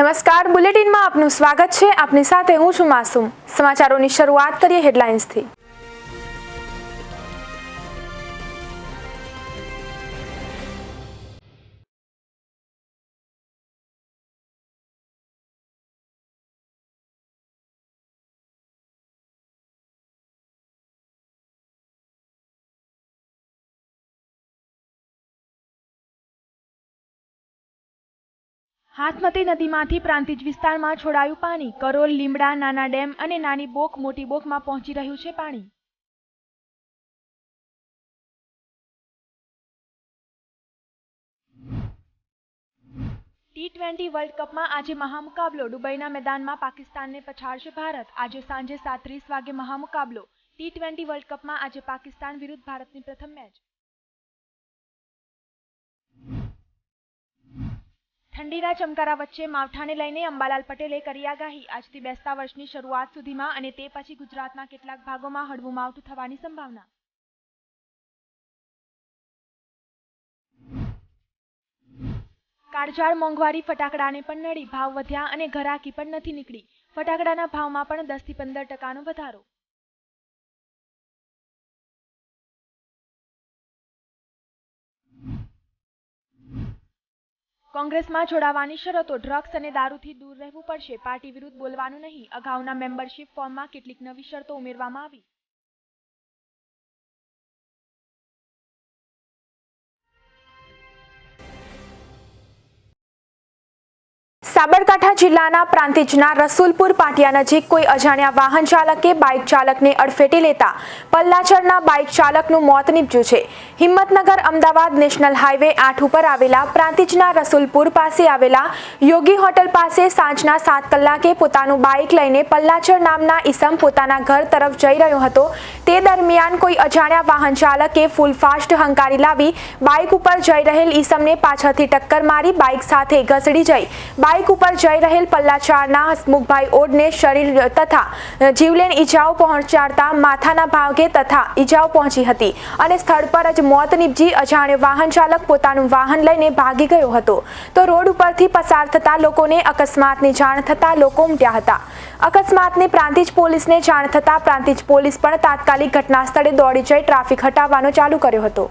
નમસ્કાર, બુલેટિનમાં આપનું સ્વાગત છે। આપની સાથે હું છું માસૂમ। સમાચારોની શરૂઆત કરીએ હેડલાઇન્સથી। હાથમતી નદીમાંથી પ્રાંતિજ વિસ્તારમાં છોડાયું પાણી। કરોલ, લીમડા, નાના ડેમ અને નાની બોક, મોટી બોકમાં પહોંચી રહ્યું છે પાણી। T20 વર્લ્ડ કપમાં આજે મહામુકાબલો। દુબઈના મેદાનમાં પાકિસ્તાનને પછાડશે ભારત। આજે સાંજે 7:30 વાગે મહામુકાબલો। T20 વર્લ્ડ કપમાં આજે પાકિસ્તાન વિરુદ્ધ ભારતની પ્રથમ મેચ। ઠંડીના ચમકારા વચ્ચે માવઠાને લઈને અંબાલાલ પટેલે કરી આગાહી। આજથી બેસતા વર્ષની શરૂઆત સુધીમાં અને તે પછી ગુજરાતના કેટલાક ભાગોમાં હળવું માવઠું થવાની સંભાવના। કાળઝાળ મોંઘવારી ફટાકડાને પણ નડી। ભાવ વધ્યા અને ઘરાકી પણ નથી નીકળી। ફટાકડાના ભાવમાં પણ 10 થી 15% વધારો। કોંગ્રેસમાં જોડાવાની શરતો। ડ્રગ્સ અને દારૂથી દૂર રહેવું પડશે। પાર્ટી વિરુદ્ધ બોલવાનું નહીં। અગાઉના મેમ્બરશિપ ફોર્મમાં કેટલીક નવી શરતો ઉમેરવામાં આવી। સાબરકાંઠા જિલ્લાના પ્રાંતિજના રસુલપુર પાટિયા નજીક કોઈ અજાણ્યા વાહન ચાલકે બાઇક ચાલકને અડફેટે લેતા પલ્લાચરના બાઇક ચાલકનું મોત નીપજ્યું છે। હિંમતનગર અમદાવાદ નેશનલ હાઈવે 8 ઉપર આવેલા પ્રાંતિજના રસુલપુર પાસે આવેલા યોગી હોટલ પાસે સાંજના 7 કલાકે પોતાનું બાઇક લઈને પલ્લાચર નામના ઈસમ પોતાના ઘર તરફ જઈ રહ્યો હતો। તે દરમિયાન કોઈ અજાણ્યા વાહન ચાલકે ફૂલ ફાસ્ટ હંકારી લાવી બાઇક ઉપર જઈ રહેલ ઈસમને પાછળથી ટક્કર મારી બાઇક સાથે ઘસડી જઈ બાઇક ઉપર જઈ રહેલ પલ્લાચારના હસમુખભાઈ ઓડને શરીર તથા જીવલેણ ઈજાઓ પહોંચાડતા માથાના ભાગે તથા ઈજાઓ પહોંચી હતી અને સ્થળ પર જ મોત નીપજી અજાણ્યો વાહન ચાલક પોતાનું વાહન લઈને ભાગી ગયો હતો। તો રોડ ઉપરથી પસાર થતા લોકોને અકસ્માતની જાણ થતા લોકો ઉમટ્યા હતા। અકસ્માતની પ્રાંતિજ પોલીસને જાણ થતા પ્રાંતિજ પોલીસ પણ તાત્કાલિક ઘટના સ્થળે દોડી જઈ ટ્રાફિક હટાવવાનો ચાલુ કર્યો હતો।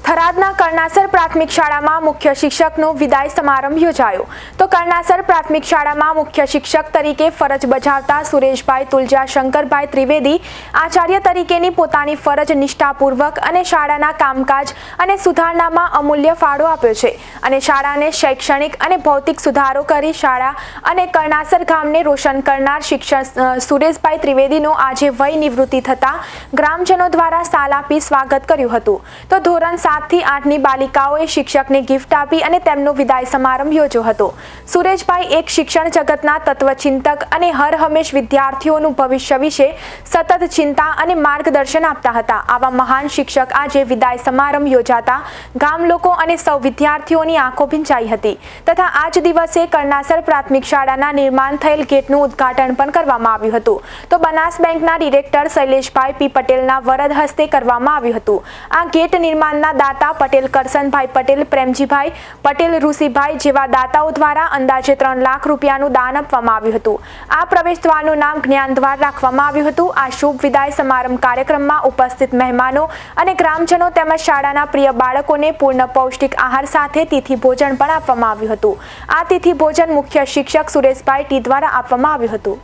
થરાદના કરનાસર પ્રાથમિક શાળામાં મુખ્ય શિક્ષકનો વિદાય સમારંભ યોજાયો। તો કરનાસર પ્રાથમિક શાળામાં મુખ્ય શિક્ષક તરીકે ફરજ બજાવતા સુરેશભાઈ તુલજા શંકરભાઈ ત્રિવેદી આચાર્ય તરીકેની પોતાની ફરજ નિષ્ઠાપૂર્વક અને શાળાના કામકાજ અને સુધારણામાં અમૂલ્ય ફાળો આપ્યો છે અને શાળાને શૈક્ષણિક અને ભૌતિક સુધારો કરી શાળા અને કરનાસર ગામને રોશન કરનાર શિક્ષક સુરેશભાઈ ત્રિવેદીનો આજે વય નિવૃત્તિ થતા ગ્રામજનો દ્વારા સાલ આપી સ્વાગત કર્યું હતું। તો ધોરણ 7 થી 8 ની બાલિકાઓએ શિક્ષકને ગિફ્ટ આપી અને તેમનો વિદાય સમારંભ યોજ્યો હતો। સુરેશભાઈ એક શિક્ષણ જગતના તત્વચિંતક અને હર હંમેશ વિદ્યાર્થીઓનું ભવિષ્ય વિશે સતત ચિંતા અને માર્ગદર્શન આપતા હતા। આવા મહાન શિક્ષક આજે વિદાય સમારંભ યોજાતા ગામ લોકો અને સૌ વિદ્યાર્થીઓની આંખો ભીંજાઈ હતી તથા આ જ દિવસે કરનાસર પ્રાથમિક શાળાના નિર્માણ થયેલ ગેટનું ઉદ્ઘાટન પણ કરવામાં આવ્યું હતું। તો બનાસ બેંકના ડિરેક્ટર શૈલેષભાઈ પી પટેલના વરદ હસ્તે કરવામાં આવ્યું હતું। આ ગેટ નિર્માણના દાતા પટેલ કરસનભાઈ પટેલ, પ્રેમજીભાઈ પટેલ, ઋષિભાઈ જેવા દાતાઓ દ્વારા અંદાજે 3 લાખ રૂપિયાનું દાન આપવામાં આવ્યું હતું। આ પ્રવેશદ્વારનું નામ જ્ઞાનદ્વાર રાખવામાં આવ્યું હતું। આ શુભ વિદાય સમારંભ કાર્યક્રમમાં ઉપસ્થિત મહેમાનો અને ગ્રામજનો તેમજ શાળાના પ્રિય બાળકોને પૂર્ણ પૌષ્ટિક આહાર સાથે તિથિ ભોજન પણ આપવામાં આવ્યું હતું। આ તિથિ ભોજન મુખ્ય શિક્ષક સુરેશભાઈ ટી દ્વારા આપવામાં આવ્યું હતું।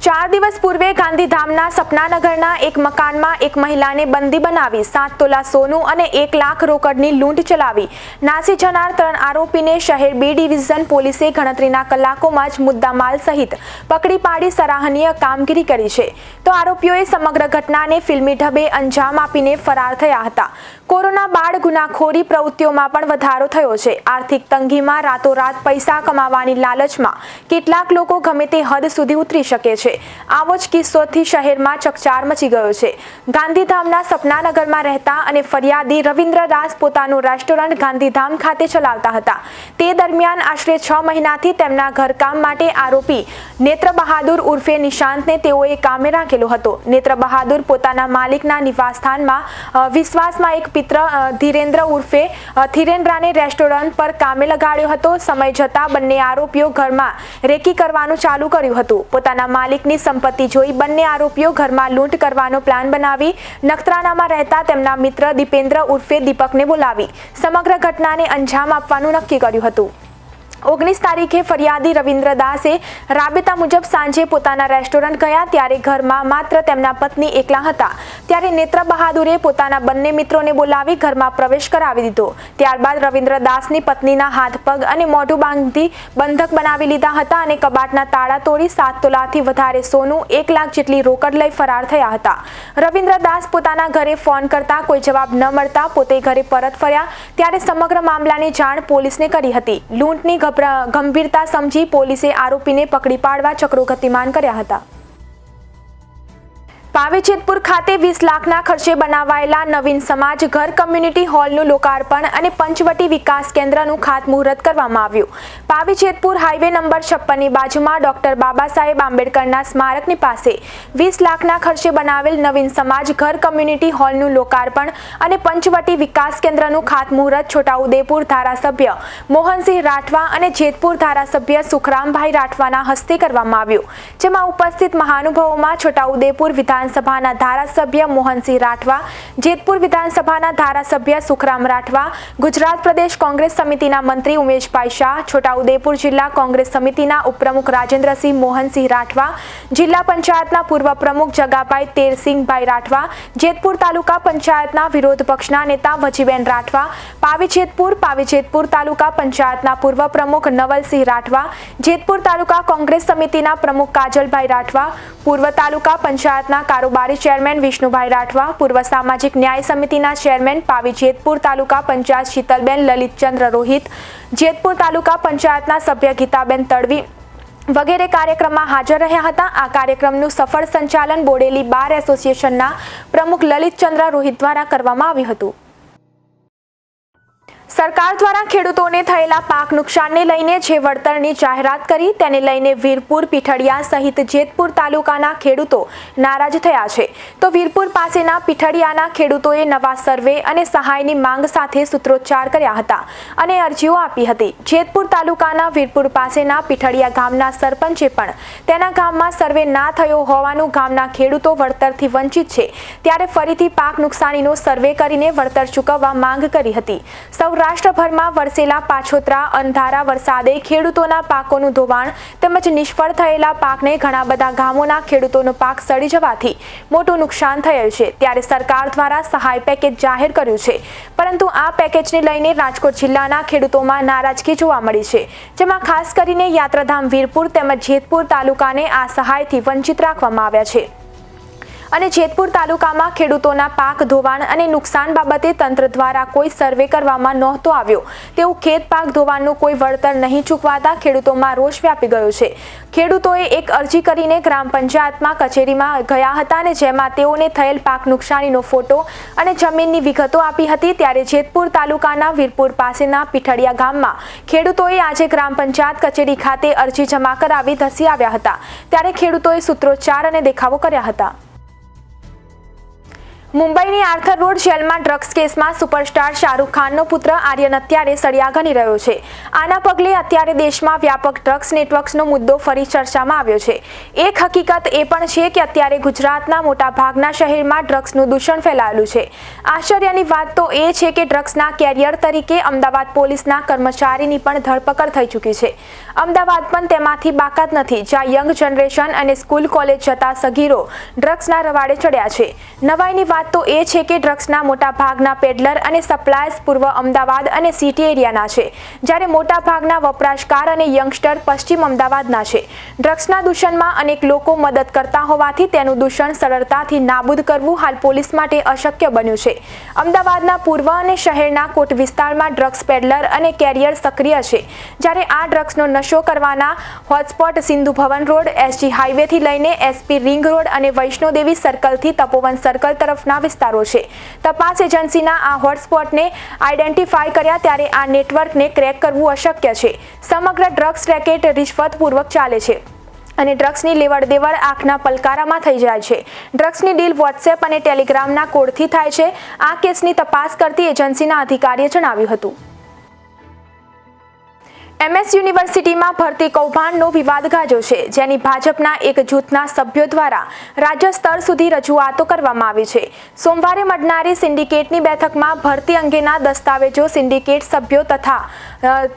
4 દિવસ પૂર્વે ગાંધીધામના સપનાનગરના એક મકાનમાં એક મહિલાને બંદી બનાવી 7 તોલા સોનું અને 1 લાખ રોકડની લૂંટ ચલાવી નાસી જનાર 3 આરોપીને શહેર B ડિવિઝન પોલીસે ગણતરીના કલાકોમાં જ મુદ્દામાલ સહિત પકડી પાડી સરાહનીય કામગીરી કરી છે। તો આરોપીઓએ સમગ્ર ઘટનાને ફિલ્મી ઢબે અંજામ આપીને ફરાર થયા હતા। કોરોના બાદ ગુનાખોરી પ્રવૃત્તિઓમાં પણ વધારો થયો છે। આર્થિક તંગીમાં રાતોરાત પૈસા કમાવાની લાલચમાં કેટલાક લોકો ગમે તે હદ સુધી ઉતરી શકે છે। આવો જ કિસ્સોથી શહેરમાં ચકચાર મચી ગયો છે. ગાંધીધામના સપનાનગરમાં રહેતા અને ફરિયાદી રવિન્દ્ર દાસ પોતાનું રેસ્ટોરન્ટ ગાંધીધામ ખાતે ચલાવતા હતા. તે દરમિયાન આશરે 6 મહિનાથી તેમના ઘરકામ માટે આરોપી નેત્ર બહાદુર ઉર્ફે નિશાંતને તેઓએ કામે રાખેલો હતો. નેત્ર બહાદુર પોતાના માલિકના નિવાસસ્થાનમાં વિશ્વાસમાં એક મિત્ર ધીરેન્દ્ર ઉર્ફે ધીરેન્દ્રાને રેસ્ટોરન્ટ પર કામે લગાડ્યો હતો. સમય જતાં બંને આરોપીઓ ઘરમાં રેકી કરવાનું ચાલુ કર્યું હતું. પોતાના માલિકની સંપત્તિ જોઈ બંને આરોપીઓ ઘરમાં લૂંટ કરવાનો પ્લાન બનાવી નખત્રાણામાં રહેતા તેમના મિત્ર દીપેન્દ્ર ઉર્ફે દીપકને બોલાવી સમગ્ર ઘટનાને અંજામ આપવાનું નક્કી કર્યું હતું. 19 તારીખે ફરિયાદી રવિન્દ્ર દાસે રાબેતા મુજબ સાંજે પોતાના રેસ્ટોરન્ટ ગયા ત્યારે ઘરમાં માત્ર તેમના પત્ની એકલા હતા. ત્યારે નેત્ર બહાદુરે પોતાના બંને મિત્રોને બોલાવી ઘરમાં પ્રવેશ કરાવી દીધો. ત્યારબાદ રવિન્દ્ર દાસની પત્નીના હાથ પગ અને મોઢું બાંધી બંધક બનાવી લીધા હતા અને કબાટના તાળા તોડી 7 તોલાથી વધારે સોનું 1 લાખ જેટલી રોકડ લઈ ફરાર થયા હતા. રવિન્દ્ર દાસ પોતાના ઘરે ફોન કરતા કોઈ જવાબ ન મળતા પોતે ઘરે પરત ફર્યા ત્યારે સમગ્ર મામલાની જાણ પોલીસને કરી હતી. લૂંટની ગંભીરતા સમજી પોલીસે આરોપીને પકડી પાડવા ચક્રો ગતિમાન કર્યા હતા. પાવીજેતપુર ખાતે 20 લાખના ખર્ચે બનાવાયેલા નવીન સમાજ ઘર કમ્યુનિટી હોલનું લોકાર્પણ અને પંચવટી વિકાસ કેન્દ્રનું ખાતમુહૂર્ત કરવામાં આવ્યું. પાવીજેતપુર હાઈવે નંબર 56ની બાજુમાં ડોક્ટર બાબા સાહેબ આંબેડકરના સ્મારકની પાસે 20 લાખના ખર્ચે બનાવેલ નવીન સમાજ ઘર કમ્યુનિટી હોલનું લોકાર્પણ અને પંચવટી વિકાસ કેન્દ્રનું ખાતમુહૂર્ત છોટાઉદેપુર ધારાસભ્ય મોહનસિંહ રાઠવા અને જેતપુર ધારાસભ્ય સુખરામભાઈ રાઠવાના હસ્તે કરવામાં આવ્યું. જેમાં ઉપસ્થિત મહાનુભાવોમાં છોટાઉદેપુર વિધાનસભાના ધારાસભ્ય મોહનસિંહ રાઠવા, જેતપુર વિધાનસભાના ધારાસભ્ય સુખરામ રાઠવા, ગુજરાત પ્રદેશ કોંગ્રેસ સમિતિના મંત્રી ઉમેશભાઈ શાહ, છોટાઉદેપુર જિલ્લા કોંગ્રેસ સમિતિના ઉપપ્રમુખ રાજેન્દ્રસિંહ મોહનસિંહ રાઠવા, જિલ્લા પંચાયતના પૂર્વ પ્રમુખ જગાભાઈ તેરસિંહભાઈ રાઠવા, જેતપુર તાલુકા પંચાયતના વિરોધ પક્ષના નેતા વજીબેન રાઠવા, પાવીજેતપુર તાલુકા પંચાયતના પૂર્વ પ્રમુખ નવલસિંહ રાઠવા, જેતપુર તાલુકા કોંગ્રેસ સમિતિના પ્રમુખ કાજલભાઈ રાઠવા, પૂર્વ તાલુકા પંચાયતના કારોબારી ચેરમેન વિષ્ણુભાઈ રાઠવા, પૂર્વ સામાજિક ન્યાય સમિતિના ચેરમેન પાવીજેતપુર તાલુકા પંચાયત શીતલબેન લલિતચંદ્ર રોહિત, જેતપુર તાલુકા પંચાયતના સભ્ય ગીતાબેન તડવી વગેરે કાર્યક્રમમાં હાજર રહ્યા હતા. આ કાર્યક્રમનું સફળ સંચાલન બોડેલી બાર એસોસિએશનના પ્રમુખ લલિતચંદ્ર રોહિત દ્વારા કરવામાં આવ્યું હતું. સરકાર દ્વારા ખેડૂતોને થયેલા પાક નુકસાનને લઈને જે વળતરની જાહેરાત કરી તેને લઈને વીરપુર, પીઠડિયા સહિત જેતપુર તાલુકાના ખેડૂતો નારાજ થયા છે. તો વીરપુર પાસેના પીઠડિયાના ખેડૂતોએ નવા સર્વે અને સહાયની માંગ સાથે સૂત્રોચ્ચાર કર્યા હતા અને અરજીઓ આપી હતી. જેતપુર તાલુકાના વીરપુર પાસેના પીઠડિયા ગામના સરપંચે પણ તેના ગામમાં સર્વે ના થયો હોવાનું ગામના ખેડૂતો વળતરથી વંચિત છે ત્યારે ફરીથી પાક નુકસાનીનો સર્વે કરીને વળતર ચૂકવવા માંગ કરી હતી. રાષ્ટ્રભરમાં વરસેલા પાછોતરા અનધારા વરસાદે ખેડૂતોના પાકોનું ધોવાણ તેમજ નિષ્ફળ થયેલા પાકને ઘણા બધા ગામોના ખેડૂતોનો પાક સડી જવાથી મોટું નુકસાન થયેલ છે. ત્યારે સરકાર દ્વારા સહાય પેકેજ જાહેર કર્યું છે, પરંતુ આ પેકેજને લઈને રાજકોટ જિલ્લાના ખેડૂતોમાં નારાજગી જોવા મળી છે, જેમાં ખાસ કરીને યાત્રાધામ વીરપુર તેમજ જેતપુર તાલુકાને આ સહાયથી વંચિત રાખવામાં આવ્યા છે અને જેતપુર તાલુકામાં ખેડૂતોના પાક ધોવાણ અને નુકસાન બાબતે તંત્ર દ્વારા કોઈ સર્વે કરવામાં નહોતો આવ્યો તેવું ખેત પાક ધોવાણનું કોઈ વળતર નહીં ચૂકવાતા ખેડૂતોમાં રોષ વ્યાપી ગયો છે. ખેડૂતોએ એક અરજી કરીને ગ્રામ પંચાયતમાં કચેરીમાં ગયા હતા અને જેમાં તેઓને થયેલ પાક નુકસાનીનો ફોટો અને જમીનની વિગતો આપી હતી. ત્યારે જેતપુર તાલુકાના વીરપુર પાસેના પીઠડિયા ગામમાં ખેડૂતોએ આજે ગ્રામ પંચાયત કચેરી ખાતે અરજી જમા કરાવી ધસી આવ્યા હતા. ત્યારે ખેડૂતોએ સૂત્રોચ્ચાર અને દેખાવો કર્યા હતા. મુંબઈની આર્થર રોડ જેલમાં ડ્રગ્સ કેસમાં સુપરસ્ટાર શાહરૂખ ખાનનો પુત્ર આર્યન અત્યારે સળિયા ગણી રહ્યો છે. આના પગલે અત્યારે દેશમાં વ્યાપક ડ્રગ્સ નેટવર્ક્સનો મુદ્દો ફરી ચર્ચામાં આવ્યો છે. એક હકીકત એ પણ છે કે અત્યારે ગુજરાતના મોટા ભાગના શહેરમાં ડ્રગ્સનું દૂષણ ફેલાયેલું છે. આશ્ચર્યની વાત તો એ છે કે ડ્રગ્સના કેરિયર તરીકે અમદાવાદ પોલીસના કર્મચારીની પણ ધરપકડ થઈ ચૂકી છે. અમદાવાદ પણ તેમાંથી બાકાત નથી, જ્યાં યંગ જનરેશન અને સ્કૂલ કોલેજ જતા સગીરો ડ્રગ્સના રવાડે ચડ્યા છે. નવાઈની વાત વાત તો એ છે કે ડ્રગ્સના મોટા ભાગના પેડલર અને સપ્લાયર્સ પૂર્વ અમદાવાદ અને સિટી એરિયાના છે, જ્યારે મોટા ભાગના વપરાશકાર અને યંગસ્ટર પશ્ચિમ અમદાવાદના છે. ડ્રગ્સના દૂષણમાં અનેક લોકો મદદ કરતા હોવાથી તેનું દૂષણ સરળતાથી નાબૂદ કરવું હાલ પોલીસ માટે અશક્ય બન્યું છે. અમદાવાદના પૂર્વ અને શહેરના કોટ વિસ્તારમાં ડ્રગ્સ પેડલર અને કેરિયર સક્રિય છે, જ્યારે આ ડ્રગ્સનો નશો કરવાના hotspot Sindhu Bhavan road, SG હાઈવેથી લઈને એસપી રિંગ રોડ અને વૈષ્ણોદેવી સર્કલથી તપોવન સર્કલ તરફના વિસ્તારો છે. તપાસ એજન્સીના આ હોટસ્પોટને આઈડેન્ટિફાય કર્યા ત્યારે આ નેટવર્કને ક્રેક કરવું અશક્ય છે. સમગ્ર ડ્રગ્સ રેકેટ રિશ્વતપૂર્વક ચાલે છે અને ડ્રગ્સની લેવડ દેવડ આંખના પલકારામાં થઈ જાય છે. ડ્રગ્સની ડીલ વોટ્સએપ અને ટેલિગ્રામના કોડથી થાય છે. આ કેસની તપાસ કરતી એજન્સીના અધિકારીએ જણાવ્યું હતું. MS યુનિવર્સિટીમાં ભરતી કૌભાંડનો વિવાદ ગાજ્યો છે, જેની ભાજપના એક જૂથના સભ્યો દ્વારા રાજ્ય સ્તર સુધી રજૂઆતો કરવામાં આવી છે. સોમવારે મળનારી સિન્ડિકેટની બેઠકમાં ભરતી અંગેના દસ્તાવેજો સિન્ડિકેટ સભ્યો તથા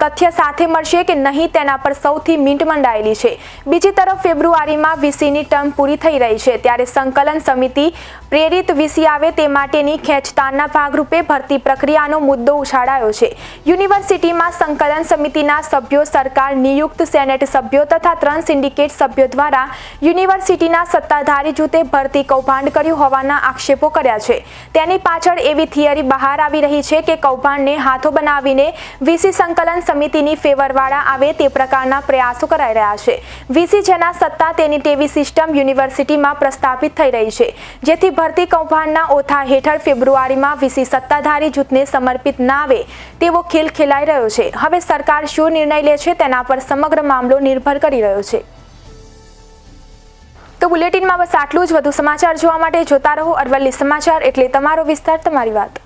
તથ્ય સાથે મળશે કે નહીં તેના પર સૌથી મીંટ મંડાયેલી છે. બીજી તરફ ફેબ્રુઆરીમાં વીસીની ટર્મ પૂરી થઈ રહી છે, ત્યારે સંકલન સમિતિ પ્રેરિત વીસી આવે તે માટેની ખેંચતાણના ભાગરૂપે ભરતી પ્રક્રિયાનો મુદ્દો ઉછાળાયો છે. યુનિવર્સિટીમાં સંકલન સમિતિના સભ્યો, સરકાર નિયુક્ત સેનેટ સભ્યો તથા 3 સિન્ડિકેટ સભ્યો દ્વારા યુનિવર્સિટીના સત્તાધારી જૂથે ભરતી કૌભાંડ કર્યું હોવાના આક્ષેપો કર્યા છે. તેની પાછળ એવી થિયરી બહાર આવી રહી છે કે કૌભાંડને હાથો બનાવીને વીસી સંકલન સમિતિની ફેવરવાળા આવે તે પ્રકારના પ્રયાસો કરાઈ રહ્યા છે. વીસી જેના સત્તા તેની તેવી સિસ્ટમ યુનિવર્સિટીમાં પ્રસ્થાપિત થઈ રહી છે, જેથી ભરતી કૌભાંડના ઓથા હેઠળ ફેબ્રુઆરીમાં વીસી સત્તાધારી જૂથને સમર્પિત ના આવે તેવો ખેલ ખેલાઈ રહ્યો છે. હવે સરકાર શું નિર્ણય લે છે તેના પર સમગ્ર મામલો નિર્ભર કરી રહ્યો છે. તો બુલેટિનમાં બસ આટલું જ. વધુ સમાચાર જોવા માટે જોતા રહો અરવલ્લી સમાચાર, એટલે તમારો વિસ્તાર, તમારી વાત.